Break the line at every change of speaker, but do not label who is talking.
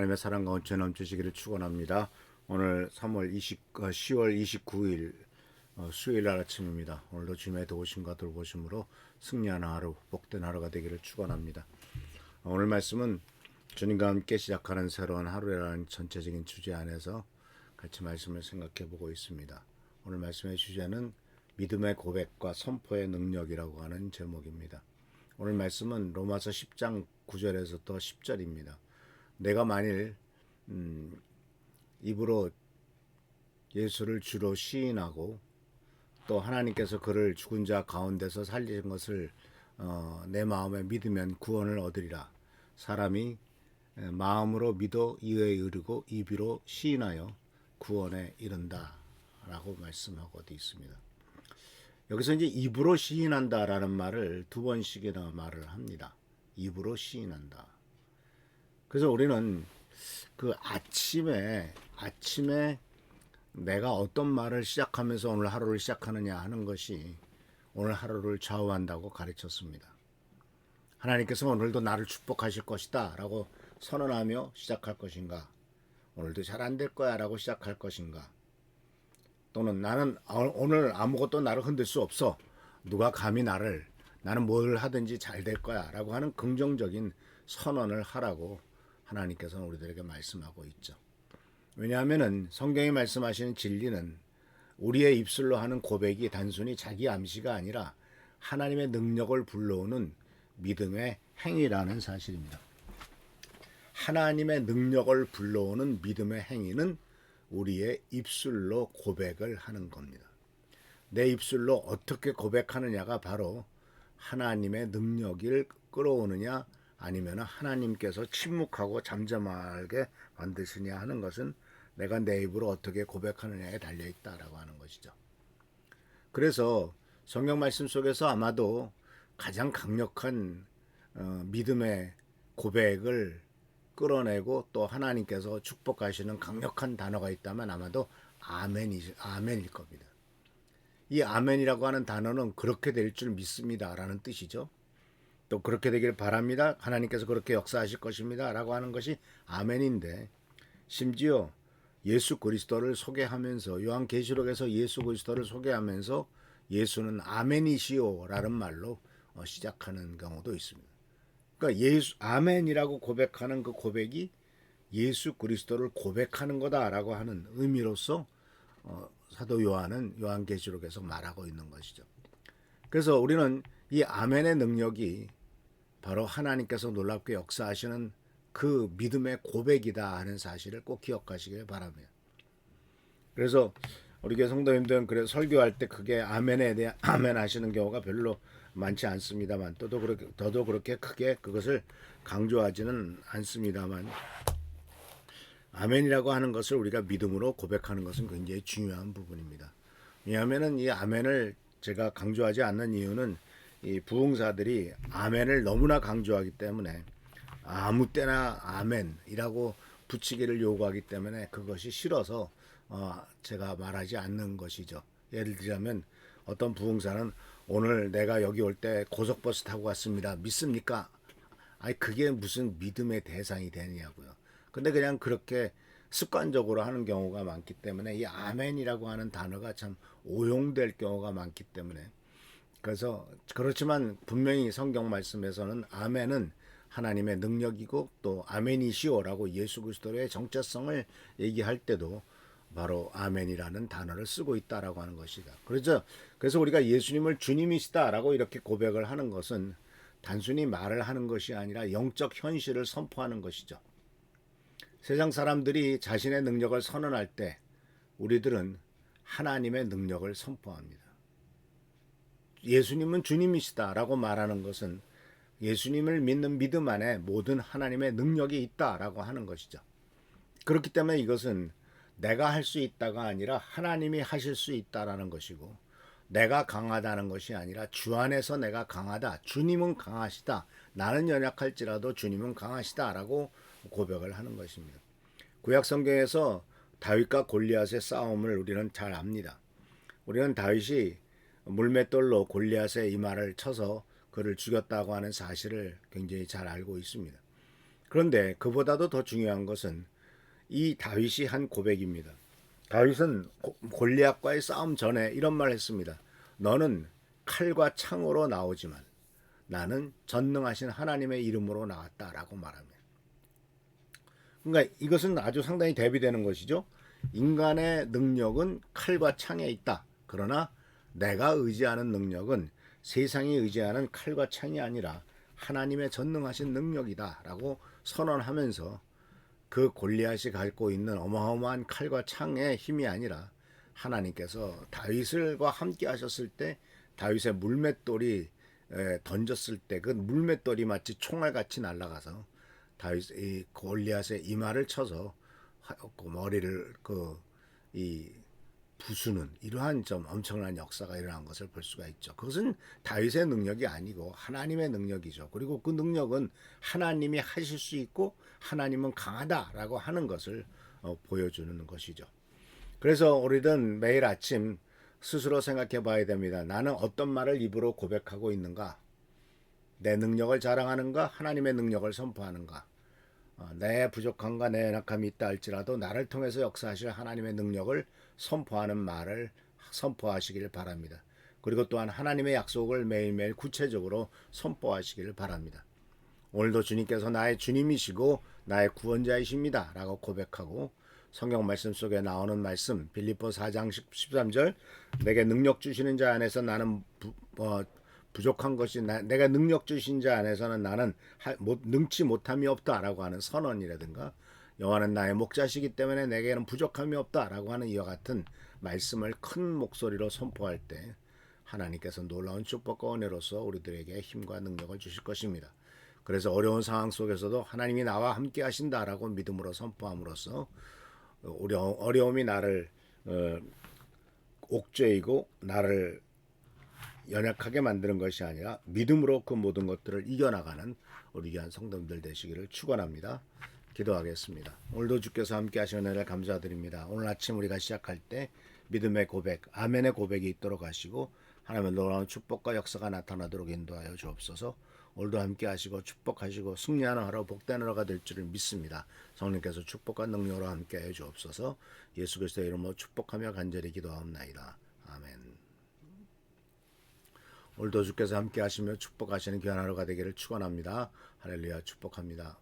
하나님의 사랑과 온천 넘치시기를 축원합니다. 오늘 10월 29일 수요일 날 아침입니다. 오늘도 주님의 도우심과 돌보심으로 승리하는 하루, 복된 하루가 되기를 축원합니다. 오늘 말씀은 주님과 함께 시작하는 새로운 하루라는 전체적인 주제 안에서 같이 말씀을 생각해 보고 있습니다. 오늘 말씀의 주제는 믿음의 고백과 선포의 능력이라고 하는 제목입니다. 오늘 말씀은 로마서 10장 9절에서부터 10절입니다. 내가 만일 입으로 예수를 주로 시인하고 또 하나님께서 그를 죽은 자 가운데서 살리신 것을 내 마음에 믿으면 구원을 얻으리라. 사람이 마음으로 믿어 의에 이르고 입으로 시인하여 구원에 이른다 라고 말씀하고 있습니다. 여기서 이제 입으로 시인한다라는 말을 두 번씩이나 말을 합니다. 입으로 시인한다. 그래서 우리는 그 아침에 내가 어떤 말을 시작하면서 오늘 하루를 시작하느냐 하는 것이 오늘 하루를 좌우한다고 가르쳤습니다. 하나님께서 오늘도 나를 축복하실 것이다 라고 선언하며 시작할 것인가, 오늘도 잘 안 될 거야 라고 시작할 것인가, 또는 나는 오늘 아무것도 나를 흔들 수 없어, 누가 감히 나는 뭘 하든지 잘 될 거야 라고 하는 긍정적인 선언을 하라고 하나님께서는 우리들에게 말씀하고 있죠. 왜냐하면 성경이 말씀하시는 진리는 우리의 입술로 하는 고백이 단순히 자기 암시가 아니라 하나님의 능력을 불러오는 믿음의 행위라는 사실입니다. 하나님의 능력을 불러오는 믿음의 행위는 우리의 입술로 고백을 하는 겁니다. 내 입술로 어떻게 고백하느냐가 바로 하나님의 능력을 끌어오느냐 아니면 하나님께서 침묵하고 잠잠하게 만드시냐 하는 것은 내가 내 입으로 어떻게 고백하느냐에 달려있다라고 하는 것이죠. 그래서 성경 말씀 속에서 아마도 가장 강력한 믿음의 고백을 끌어내고 또 하나님께서 축복하시는 강력한 단어가 있다면 아마도 아멘일 겁니다. 이 아멘이라고 하는 단어는 그렇게 될 줄 믿습니다 라는 뜻이죠. 또 그렇게 되길 바랍니다, 하나님께서 그렇게 역사하실 것입니다 라고 하는 것이 아멘인데, 심지어 예수 그리스도를 소개하면서 요한계시록에서 예수 그리스도를 소개하면서 예수는 아멘이시오 라는 말로 시작하는 경우도 있습니다. 그러니까 아멘이라고 고백하는 그 고백이 예수 그리스도를 고백하는 거다라고 하는 의미로서 사도 요한은 요한계시록에서 말하고 있는 것이죠. 그래서 우리는 이 아멘의 능력이 바로 하나님께서 놀랍게 역사하시는 그 믿음의 고백이다 하는 사실을 꼭 기억하시길 바랍니다. 그래서 우리 교회 성도님들은 그래서 설교할 때 그게 아멘에 대한 아멘 하시는 경우가 별로 많지 않습니다만, 저도 그렇게 크게 그것을 강조하지는 않습니다만, 아멘이라고 하는 것을 우리가 믿음으로 고백하는 것은 굉장히 중요한 부분입니다. 왜냐하면 이 아멘을 제가 강조하지 않는 이유는 이 부흥사들이 아멘을 너무나 강조하기 때문에 아무 때나 아멘이라고 붙이기를 요구하기 때문에 그것이 싫어서 제가 말하지 않는 것이죠. 예를 들자면 어떤 부흥사는 오늘 내가 여기 올 때 고속버스 타고 왔습니다, 믿습니까? 아니 그게 무슨 믿음의 대상이 되냐고요. 근데 그냥 그렇게 습관적으로 하는 경우가 많기 때문에 이 아멘이라고 하는 단어가 참 오용될 경우가 많기 때문에, 그래서 그렇지만 분명히 성경 말씀에서는 아멘은 하나님의 능력이고 또 아멘이시오라고 예수 그리스도의 정체성을 얘기할 때도 바로 아멘이라는 단어를 쓰고 있다라고 하는 것이다. 그래서 우리가 예수님을 주님이시다라고 이렇게 고백을 하는 것은 단순히 말을 하는 것이 아니라 영적 현실을 선포하는 것이죠. 세상 사람들이 자신의 능력을 선언할 때 우리들은 하나님의 능력을 선포합니다. 예수님은 주님이시다라고 말하는 것은 예수님을 믿는 믿음 안에 모든 하나님의 능력이 있다라고 하는 것이죠. 그렇기 때문에 이것은 내가 할 수 있다가 아니라 하나님이 하실 수 있다라는 것이고, 내가 강하다는 것이 아니라 주 안에서 내가 강하다, 주님은 강하시다, 나는 연약할지라도 주님은 강하시다라고 고백을 하는 것입니다. 구약 성경에서 다윗과 골리앗의 싸움을 우리는 잘 압니다. 우리는 다윗이 물맷돌로 골리앗의 이마를 쳐서 그를 죽였다고 하는 사실을 굉장히 잘 알고 있습니다. 그런데 그보다도 더 중요한 것은 이 다윗이 한 고백입니다. 다윗은 골리앗과의 싸움 전에 이런 말을 했습니다. 너는 칼과 창으로 나오지만 나는 전능하신 하나님의 이름으로 나왔다라고 말합니다. 그러니까 이것은 아주 상당히 대비되는 것이죠. 인간의 능력은 칼과 창에 있다. 그러나 내가 의지하는 능력은 세상이 의지하는 칼과 창이 아니라 하나님의 전능하신 능력이다라고 선언하면서 그 골리앗이 갖고 있는 어마어마한 칼과 창의 힘이 아니라 하나님께서 다윗과 함께 하셨을 때 다윗의 물맷돌이 던졌을 때 그 물맷돌이 마치 총알같이 날아가서 다윗이 골리앗의 이마를 쳐서 머리를 이 부수는 이러한 좀 엄청난 역사가 일어난 것을 볼 수가 있죠. 그것은 다윗의 능력이 아니고 하나님의 능력이죠. 그리고 그 능력은 하나님이 하실 수 있고 하나님은 강하다라고 하는 것을 보여주는 것이죠. 그래서 우리는 매일 아침 스스로 생각해 봐야 됩니다. 나는 어떤 말을 입으로 고백하고 있는가? 내 능력을 자랑하는가? 하나님의 능력을 선포하는가? 내 부족함과 내 연약함이 있다 할지라도 나를 통해서 역사하실 하나님의 능력을 선포하는 말을 선포하시길 바랍니다. 그리고 또한 하나님의 약속을 매일매일 구체적으로 선포하시길 바랍니다. 오늘도 주님께서 나의 주님이시고 나의 구원자이십니다 라고 고백하고 성경 말씀 속에 나오는 말씀 빌립보 4장 13절 내게 능력 주시는 자 안에서 나는 부족한 것이 내가 능력 주신 자 안에서는 나는 능치 못함이 없다라고 하는 선언이라든가 여호와는 나의 목자시기 때문에 내게는 부족함이 없다라고 하는 이와 같은 말씀을 큰 목소리로 선포할 때 하나님께서 놀라운 축복과 은혜로서 우리들에게 힘과 능력을 주실 것입니다. 그래서 어려운 상황 속에서도 하나님이 나와 함께 하신다라고 믿음으로 선포함으로써 어려움이 나를 옥죄이고 나를 연약하게 만드는 것이 아니라 믿음으로 그 모든 것들을 이겨나가는 우리 귀한 성도님들 되시기를 축원합니다. 기도하겠습니다. 오늘도 주께서 함께 하시는 은혜를 감사드립니다. 오늘 아침 우리가 시작할 때 믿음의 고백, 아멘의 고백이 있도록 하시고 하나님의 놀라운 축복과 역사가 나타나도록 인도하여 주옵소서. 오늘도 함께 하시고 축복하시고 승리하는 하루 복된 하루가 될 줄을 믿습니다. 성령께서 축복과 능력으로 함께 해 주옵소서. 예수 그리스도의 이름으로 축복하며 간절히 기도하옵나이다. 아멘. 오늘도 주께서 함께 하시며 축복하시는 귀한 하루가 되기를 축원합니다. 할렐루야 축복합니다.